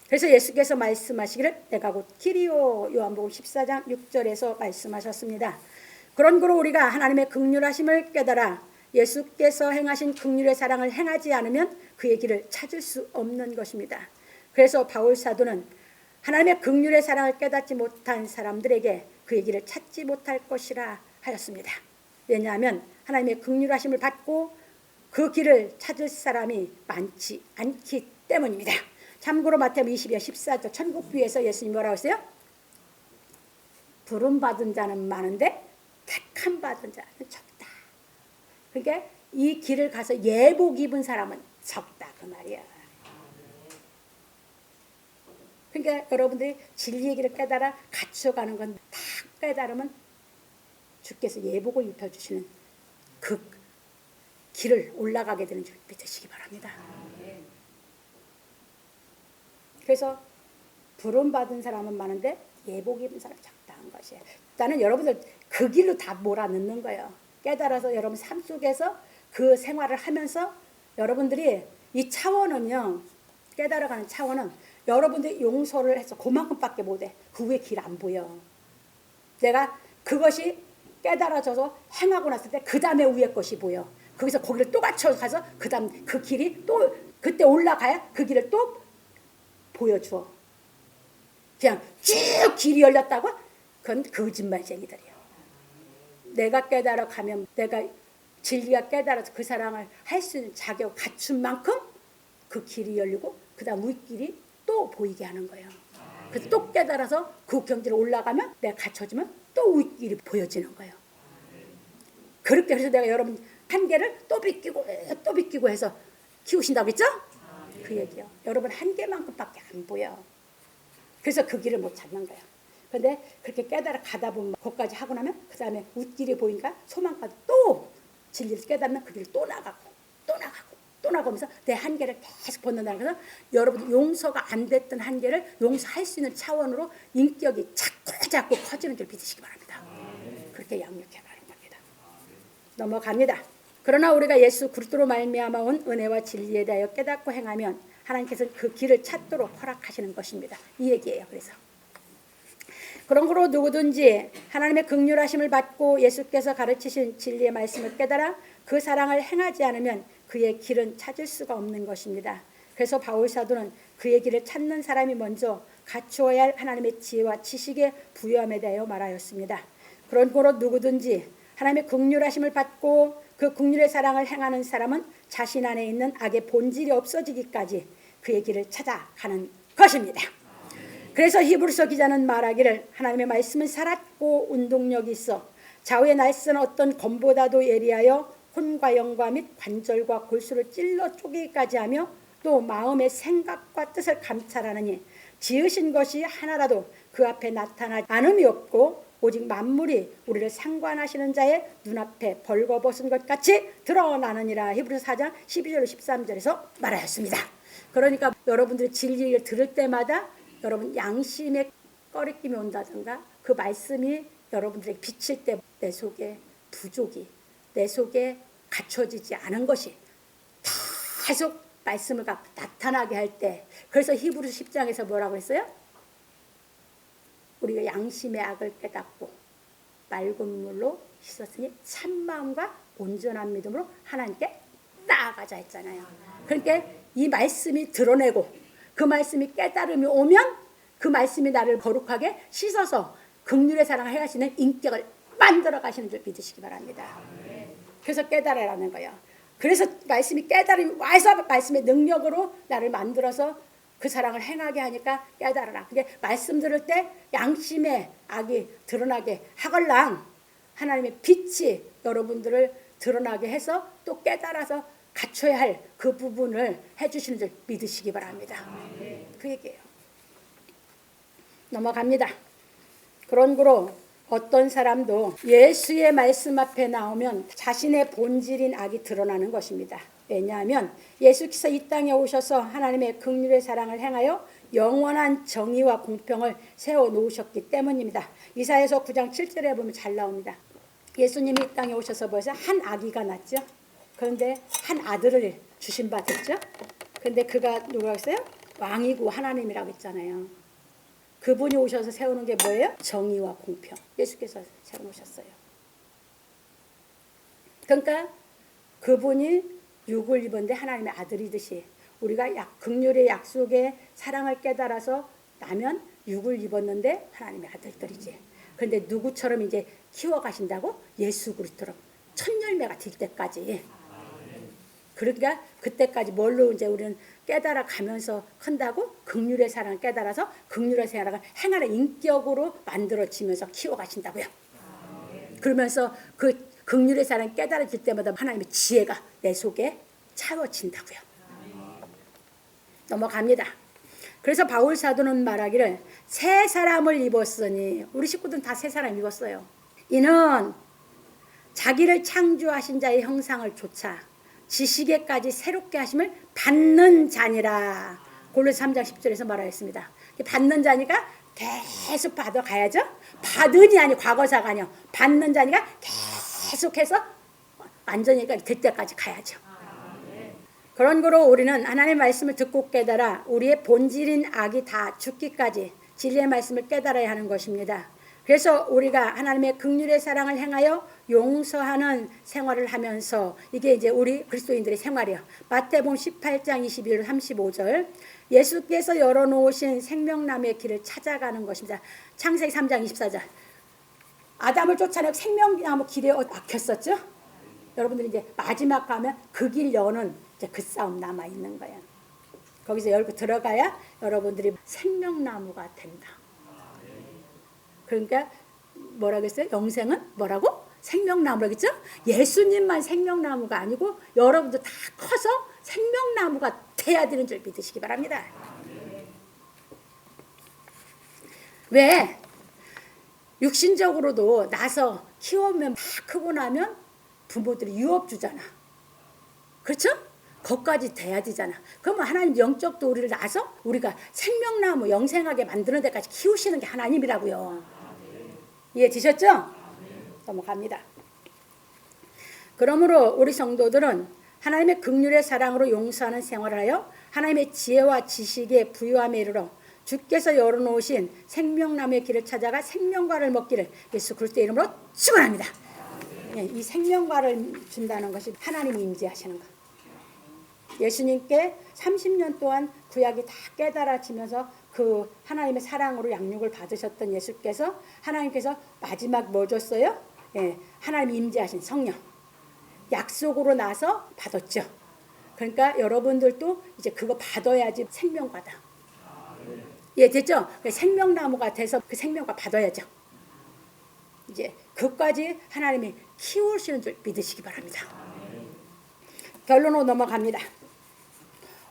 그래서 예수께서 말씀하시기를 내가 곧 길이요, 요한복음 14장 6절에서 말씀하셨습니다. 그런 거로 우리가 하나님의 긍휼하심을 깨달아 예수께서 행하신 긍휼의 사랑을 행하지 않으면 그의 길을 찾을 수 없는 것입니다. 그래서 바울 사도는 하나님의 긍휼의 사랑을 깨닫지 못한 사람들에게 그의 길을 찾지 못할 것이라 하였습니다. 왜냐하면 하나님의 긍휼하심을 받고 그 길을 찾을 사람이 많지 않기 때문입니다. 참고로 마태복음 22장 14절 천국비에서 예수님 뭐라고 했어요? 부름받은 자는 많은데 택함 받은 자는 적다. 그러니까 이 길을 가서 예복 입은 사람은 적다 그 말이야. 그러니까 여러분들이 진리의 길을 깨달아 갖춰가는 건 다 깨달으면 주께서 예복을 입혀주시는 그 길을 올라가게 되는 줄 믿으시기 바랍니다. 그래서 부름받은 사람은 많은데 예복 입은 사람은 적다는 것이에요. 일단은 여러분들 그 길로 다 몰아넣는 거예요. 깨달아서 여러분 삶 속에서 그 생활을 하면서 여러분들이 이 차원은요, 깨달아가는 차원은 여러분들이 용서를 해서 그만큼밖에 못해. 그 후에 길 안 보여. 내가 그것이 깨달아져서 행하고 났을 때 그 다음에 위에 것이 보여. 거기서 거기를 또 갖춰가서 그 다음 그 길이 또 그때 올라가야 그 길을 또 보여줘. 그냥 쭉 길이 열렸다고? 그건 거짓말쟁이들이야. 내가 깨달아 가면 내가 진리가 깨달아서 그 사랑을 할 수 있는 자격을 갖춘 만큼 그 길이 열리고 그 다음 윗길이 또 보이게 하는 거예요. 그래서 또 깨달아서 그 경지로 올라가면 내가 갖춰지면 또 윗길이 보여지는 거예요. 그렇게 해서 내가 여러분 한계를 또 비끼고 해서 키우신다고 했죠? 그 얘기요. 여러분 한계만큼밖에 안 보여. 그래서 그 길을 못 찾는 거예요. 그런데 그렇게 깨달아 가다 보면 거기까지 하고 나면 그 다음에 윗길이 보이니까 소망까지 또 진리를 깨닫는 그 길을 또 나가고 또 나가면서 내 한계를 계속 벗는다는 것은 여러분 용서가 안 됐던 한계를 용서할 수 있는 차원으로 인격이 자꾸 커지는 줄 믿으시기 바랍니다. 그렇게 양육해 가는 겁니다. 넘어갑니다. 그러나 우리가 예수 그리스도로 말미암아 온 은혜와 진리에 대하여 깨닫고 행하면 하나님께서는 그 길을 찾도록 허락하시는 것입니다. 이 얘기예요. 그래서 그런 거로 누구든지 하나님의 긍휼하심을 받고 예수께서 가르치신 진리의 말씀을 깨달아 그 사랑을 행하지 않으면 그의 길은 찾을 수가 없는 것입니다. 그래서 바울 사도는 그의 길을 찾는 사람이 먼저 갖추어야 할 하나님의 지혜와 지식의 부요함에 대하여 말하였습니다. 그런 거로 누구든지 하나님의 긍휼하심을 받고 그 긍휼의 사랑을 행하는 사람은 자신 안에 있는 악의 본질이 없어지기까지 그의 길을 찾아가는 것입니다. 그래서 히브리서 기자는 말하기를 하나님의 말씀은 살았고 운동력이 있어 좌우의 날선 어떤 검보다도 예리하여 혼과 영과 및 관절과 골수를 찔러 쪼개기까지 하며 또 마음의 생각과 뜻을 감찰하느니 지으신 것이 하나라도 그 앞에 나타나지 않음이 없고 오직 만물이 우리를 상관하시는 자의 눈앞에 벌거벗은 것 같이 드러나느니라. 히브리서 4장 12절 13절에서 말하였습니다. 그러니까 여러분들이 진리를 들을 때마다 여러분 양심의 꺼리낌이 온다든가 그 말씀이 여러분들에게 비칠 때 내 속에 부족이 내 속에 갖춰지지 않은 것이 계속 말씀을 갖고 나타나게 할 때 그래서 히브리서 10장에서 뭐라고 했어요? 우리가 양심의 악을 깨닫고 맑은 물로 씻었으니 참마음과 온전한 믿음으로 하나님께 나아가자 했잖아요. 그러니까 이 말씀이 드러내고 그 말씀이 깨달음이 오면 그 말씀이 나를 거룩하게 씻어서 긍휼의 사랑을 해가시는 인격을 만들어 가시는 줄 믿으시기 바랍니다. 그래서 깨달으라는 거예요. 그래서 말씀이 깨달음이 와서 말씀의 능력으로 나를 만들어서 그 사랑을 행하게 하니까 깨달으라. 그게 말씀 들을 때 양심의 악이 드러나게 하걸랑 하나님의 빛이 여러분들을 드러나게 해서 또 깨달아서 갖춰야 할 그 부분을 해주시는 줄 믿으시기 바랍니다. 그 얘기예요. 넘어갑니다. 그런 거로 어떤 사람도 예수의 말씀 앞에 나오면 자신의 본질인 악이 드러나는 것입니다. 왜냐하면 예수께서 이 땅에 오셔서 하나님의 긍휼의 사랑을 행하여 영원한 정의와 공평을 세워놓으셨기 때문입니다. 이사야서 9장 7절에 보면 잘 나옵니다. 예수님이 이 땅에 오셔서 벌써 한 아기가 났죠. 그런데 한 아들을 주신 바 됐죠. 근데 그가 누구라고 했어요? 왕이고 하나님이라고 했잖아요. 그분이 오셔서 세우는 게 뭐예요? 정의와 공평. 예수께서 세워놓으셨어요. 그러니까 그분이 육을 입었는데 하나님의 아들이듯이 우리가 긍휼의 약속의 사랑을 깨달아서 나면 육을 입었는데 하나님의 아들들이지. 그런데 누구처럼 이제 키워가신다고? 예수 그리스도로 첫 열매가 될 때까지. 그러니까 그때까지 뭘로 이제 우리는 깨달아 가면서 큰다고? 긍휼의 사랑을 깨달아서 긍휼의 사랑을 행하는 인격으로 만들어지면서 키워가신다고요. 그러면서 그 긍휼의 사랑이 깨달아질 때마다 하나님의 지혜가 내 속에 차워진다고요. 넘어갑니다. 그래서 바울 사도는 말하기를 새 사람을 입었으니, 우리 식구들은 다 새 사람 입었어요. 이는 자기를 창조하신 자의 형상을 좇아 지식에까지 새롭게 하심을 받는 자니라. 골로새 3장 10절에서 말하였습니다. 받는 자니까 계속 받아가야죠. 받으니 아니 과거사가 아니요. 받는 자니까 계속해서 완전히 될 때까지 가야죠. 그런 거로 우리는 하나님의 말씀을 듣고 깨달아 우리의 본질인 악이 다 죽기까지 진리의 말씀을 깨달아야 하는 것입니다. 그래서 우리가 하나님의 긍휼의 사랑을 행하여 용서하는 생활을 하면서 이게 이제 우리 그리스도인들의 생활이에요. 마태복음 18장 21절 35절 예수께서 열어놓으신 생명나무의 길을 찾아가는 것입니다. 창세기 3장 24절 아담을 쫓아내고 생명나무 길에 막혔었죠. 여러분들이 이제 마지막 가면 그 길 여는 이제 그 싸움 남아 있는 거예요. 거기서 열고 들어가야 여러분들이 생명나무가 된다. 그러니까 뭐라고 했어요? 영생은 뭐라고? 생명나무라겠죠? 예수님만 생명나무가 아니고 여러분도 다 커서 생명나무가 돼야 되는 줄 믿으시기 바랍니다. 왜? 육신적으로도 나서 키우면 다 크고 나면 부모들이 유업 주잖아. 그렇죠? 거기까지 돼야 되잖아. 그러면 하나님 영적도 우리를 낳아서 우리가 생명나무 영생하게 만드는 데까지 키우시는 게 하나님이라고요. 이해되셨죠? 넘어갑니다. 그러므로 우리 성도들은 하나님의 긍휼의 사랑으로 용서하는 생활을 하여 하나님의 지혜와 지식의 부유함에 이르러 주께서 열어놓으신 생명나무의 길을 찾아가 생명과를 먹기를 예수 그리스도의 이름으로 축원합니다. 이 생명과를 준다는 것이 하나님이 임재하시는 것. 예수님께 30년 동안 구약이 다 깨달아지면서 그 하나님의 사랑으로 양육을 받으셨던 예수께서 하나님께서 마지막 뭐 줬어요? 하나님이 임재하신 성령. 약속으로 나서 받았죠. 그러니까 여러분들도 이제 그거 받아야지 생명과다. 됐죠? 생명나무가 돼서 그 생명과 받아야죠. 이제 그까지 하나님이 키우시는 줄 믿으시기 바랍니다. 결론으로 넘어갑니다.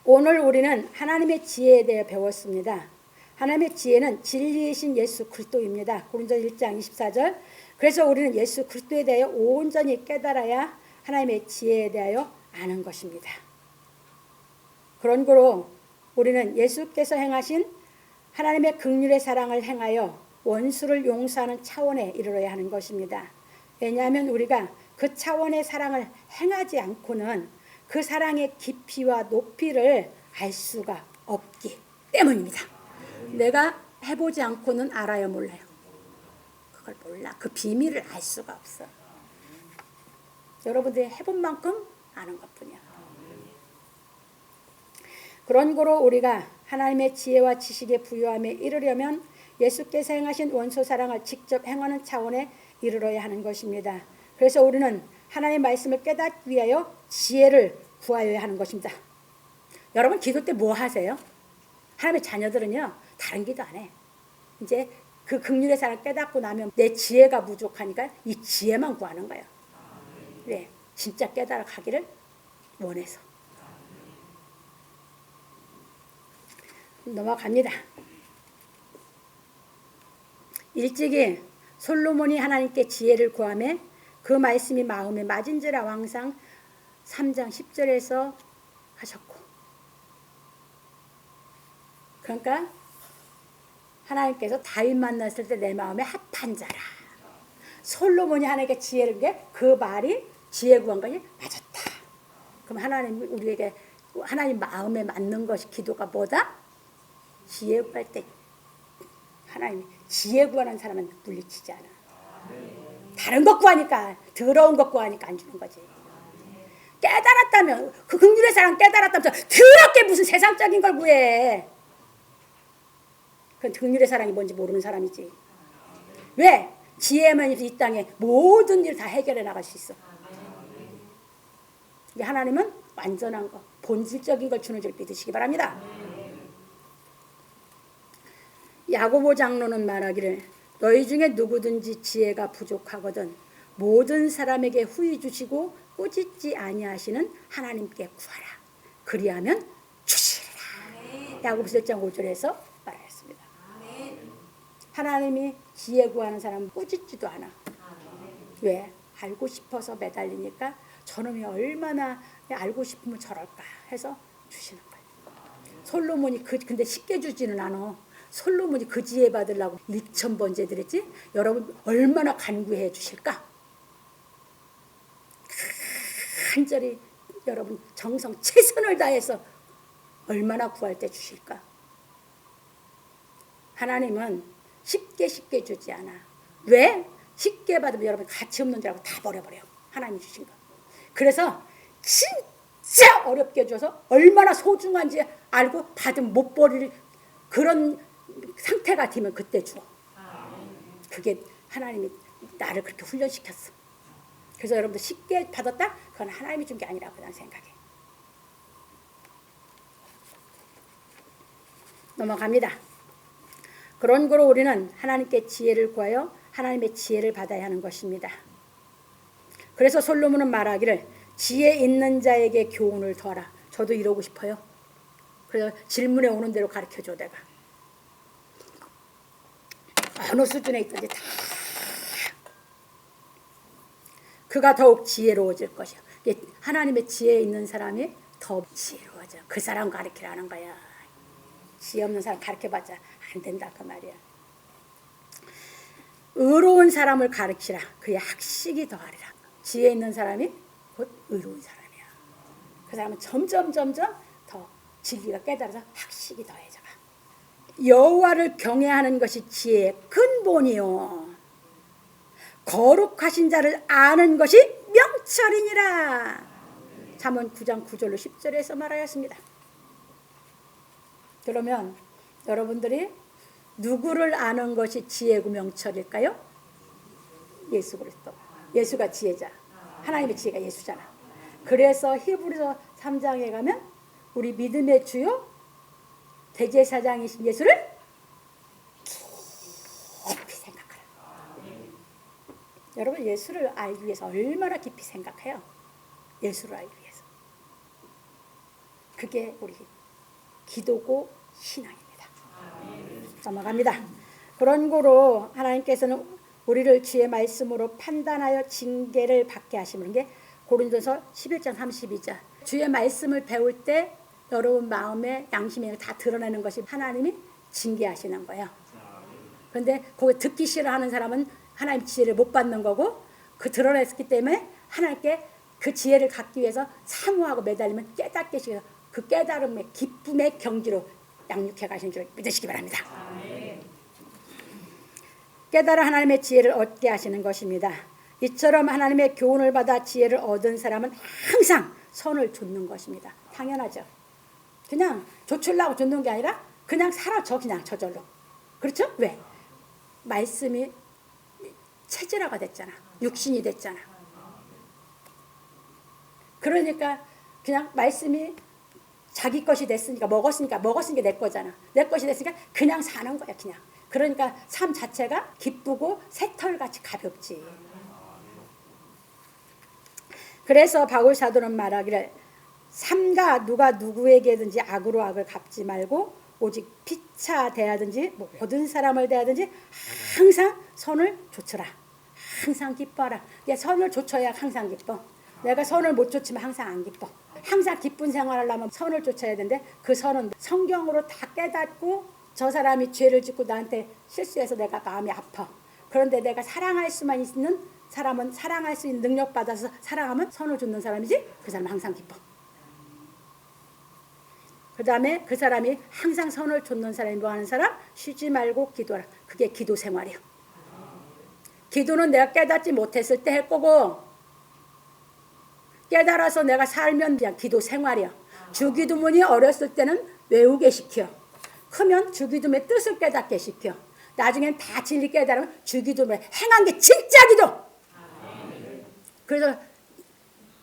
오늘 우리는 하나님의 지혜에 대해 배웠습니다. 하나님의 지혜는 진리이신 예수 그리스도입니다. 고린도서 1장 24절. 그래서 우리는 예수 그리스도에 대하여 온전히 깨달아야 하나님의 지혜에 대하여 아는 것입니다. 그런 거로 우리는 예수께서 행하신 하나님의 긍휼의 사랑을 행하여 원수를 용서하는 차원에 이르러야 하는 것입니다. 왜냐하면 우리가 그 차원의 사랑을 행하지 않고는 그 사랑의 깊이와 높이를 알 수가 없기 때문입니다. 내가 해보지 않고는 알아요, 몰라요? 그걸 몰라. 그 비밀을 알 수가 없어. 여러분들이 해본 만큼 아는 것뿐이야. 그런 거로 우리가 하나님의 지혜와 지식의 부유함에 이르려면 예수께서 행하신 원수 사랑을 직접 행하는 차원에 이르러야 하는 것입니다. 그래서 우리는 하나님의 말씀을 깨닫기 위하여 지혜를 구하여야 하는 것입니다. 여러분 기도 때 뭐 하세요? 하나님의 자녀들은요 다른 기도 안 해. 이제 그 긍휼의 사랑을 깨닫고 나면 내 지혜가 부족하니까 이 지혜만 구하는 거예요. 네, 진짜 깨달아 가기를 원해서. 넘어갑니다. 일찍이 솔로몬이 하나님께 지혜를 구하며 그 말씀이 마음에 맞은지라 왕상 3장 10절에서 하셨고, 그러니까 하나님께서 다윗 만났을 때 내 마음에 합한 자라. 솔로몬이 하나님께 지혜를 게 그 말이 지혜 구한 것이 맞았다. 그럼 하나님 우리에게 하나님 마음에 맞는 것이 기도가 뭐다? 지혜 구할 때 하나님 지혜 구하는 사람은 물리치지 않아. 다른 것 구하니까 더러운 것 구하니까 안 주는 거지. 깨달았다면 그 긍휼의 사랑 깨달았다면서 더럽게 무슨 세상적인 걸 구해. 그건 긍휼의 사랑이 뭔지 모르는 사람이지. 왜? 지혜만 이 땅에 모든 일 다 해결해 나갈 수 있어. 하나님은 완전한 거, 본질적인 걸 주는 줄 믿으시기 바랍니다. 야고보 장로는 말하기를 너희 중에 누구든지 지혜가 부족하거든 모든 사람에게 후히 주시고 꾸짖지 아니하시는 하나님께 구하라. 그리하면 주시리라. 야고보서 1장 5절에서 말하였습니다. 하나님이 지혜 구하는 사람은 꾸짖지도 않아. 왜? 알고 싶어서 매달리니까 저놈이 얼마나 알고 싶으면 저럴까 해서 주시는 거예요. 솔로몬이 근데 쉽게 주지는 않아. 솔로몬이 그 지혜 받으려고 1,000번째 드렸지. 여러분 얼마나 간구해 주실까? 간절히 여러분 정성 최선을 다해서 얼마나 구할 때 주실까? 하나님은 쉽게 주지 않아. 왜? 쉽게 받으면 여러분 가치 없는 줄 알고 다 버려버려. 하나님이 주신 거. 그래서 진짜 어렵게 줘서 얼마나 소중한지 알고 받으면 못 버릴 그런 상태가 되면 그때 줘. 그게 하나님이 나를 그렇게 훈련시켰어. 그래서 여러분들 쉽게 받았다? 그건 하나님이 준 게 아니라고 난 생각해. 넘어갑니다. 그런 거로 우리는 하나님께 지혜를 구하여 하나님의 지혜를 받아야 하는 것입니다. 그래서 솔로몬은 말하기를 지혜 있는 자에게 교훈을 더하라. 저도 이러고 싶어요. 그래서 질문에 오는 대로 가르쳐줘 내가. 어느 수준에 있든지 다 그가 더욱 지혜로워질 것이야. 하나님의 지혜 있는 사람이 더 지혜로워져. 그 사람 가르치라는 거야. 지혜 없는 사람 가르쳐봤자 안 된다 그 말이야. 의로운 사람을 가르치라. 그의 학식이 더하리라. 지혜 있는 사람이 곧 의로운 사람이야. 그 사람은 점점 더 진리가 깨달아서 학식이 더해져가. 여호와를 경외하는 것이 지혜의 근본이요 거룩하신 자를 아는 것이 명철이니라. 잠언 9장 9절로 10절에서 말하였습니다. 그러면 여러분들이 누구를 아는 것이 지혜고 명철일까요? 예수 그리스도. 예수가 지혜자. 하나님의 지혜가 예수잖아. 그래서 히브리서 3장에 가면 우리 믿음의 주요 대제사장이신 예수를 깊이 생각하라. 여러분 예수를 알기 위해서 얼마나 깊이 생각해요? 예수를 알기 위해서. 그게 우리 기도고 신앙입니다. 넘어갑니다. 그런 거로 하나님께서는 우리를 주의 말씀으로 판단하여 징계를 받게 하시는 게 고린도서 11장 32절. 주의 말씀을 배울 때 여러분 마음에 양심에 다 드러내는 것이 하나님이 징계하시는 거예요. 그런데 그거 듣기 싫어하는 사람은 하나님 지혜를 못 받는 거고 그 드러냈기 때문에 하나님께 그 지혜를 갖기 위해서 사모하고 매달리면 깨닫게 시켜서 그 깨달음의 기쁨의 경지로 양육해 가신 줄 믿으시기 바랍니다. 깨달아 하나님의 지혜를 얻게 하시는 것입니다. 이처럼 하나님의 교훈을 받아 지혜를 얻은 사람은 항상 선을 좇는 것입니다. 당연하죠. 그냥 조출라고 좇는 게 아니라 그냥 사라져 그냥 저절로. 그렇죠? 왜? 말씀이 체질화가 됐잖아. 육신이 됐잖아. 그러니까 그냥 말씀이 자기 것이 됐으니까 먹었으니까 내 거잖아. 내 것이 됐으니까 그냥 사는 거야 그냥. 그러니까 삶 자체가 기쁘고 새털같이 가볍지. 그래서 바울 사도는 말하기를 삼가 누가 누구에게든지 악으로 악을 갚지 말고 오직 피차 대하든지 모든 사람을 대하든지 항상 선을 좇으라. 항상 기뻐하라. 선을 좇아야 항상 기뻐. 내가 선을 못 좇으면 항상 안 기뻐. 항상 기쁜 생활을 하려면 선을 좇아야 되는데 그 선은 성경으로 다 깨닫고 저 사람이 죄를 짓고 나한테 실수해서 내가 마음이 아파. 그런데 내가 사랑할 수만 있는 사람은 사랑할 수 있는 능력 받아서 사랑하면 선을 좇는 사람이지 그 사람은 항상 기뻐. 그 다음에 그 사람이 항상 선을 좇는 사람이 뭐 하는 사람? 쉬지 말고 기도하라. 그게 기도 생활이요. 기도는 내가 깨닫지 못했을 때 할 거고 깨달아서 내가 살면 그냥 기도 생활이야. 주기도문이 어렸을 때는 외우게 시켜. 크면 주기도문의 뜻을 깨닫게 시켜. 나중엔 다 진리 깨달으면 주기도문을 행한 게 진짜 기도. 그래서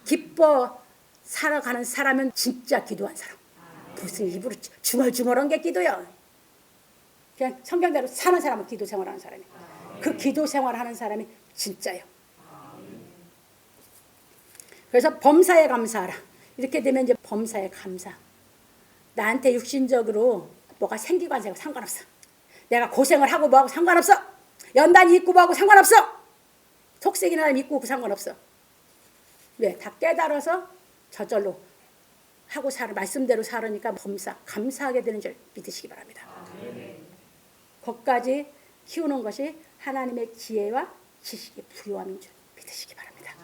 기뻐 살아가는 사람은 진짜 기도한 사람. 무슨 입으로 중얼중얼한 게 기도야. 그냥 성경대로 사는 사람은 기도 생활하는 사람이. 그 기도 생활하는 사람이 진짜예요. 그래서 범사에 감사하라. 이렇게 되면 이제 범사에 감사. 나한테 육신적으로 뭐가 생기고 안 생기고 상관없어. 내가 고생을 하고 뭐하고 상관없어. 연단이 있고 뭐하고 상관없어. 속색이나 사람 있고 그 상관없어. 왜? 다 깨달아서 저절로 하고 말씀대로 살으니까 범사, 감사하게 되는 줄 믿으시기 바랍니다. 거기까지 키우는 것이 하나님의 지혜와 지식의 부요함인 줄 믿으시기 바랍니다.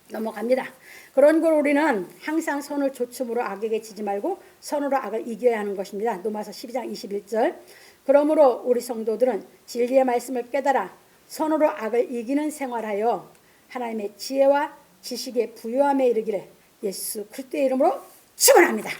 넘어갑니다. 그런 걸 우리는 항상 선을 조춤으로 악에게 지지 말고 선으로 악을 이겨야 하는 것입니다. 로마서 12장 21절. 그러므로 우리 성도들은 진리의 말씀을 깨달아 선으로 악을 이기는 생활하여 하나님의 지혜와 지식의 부요함에 이르기를 예수 그리스도의 이름으로 축원합니다.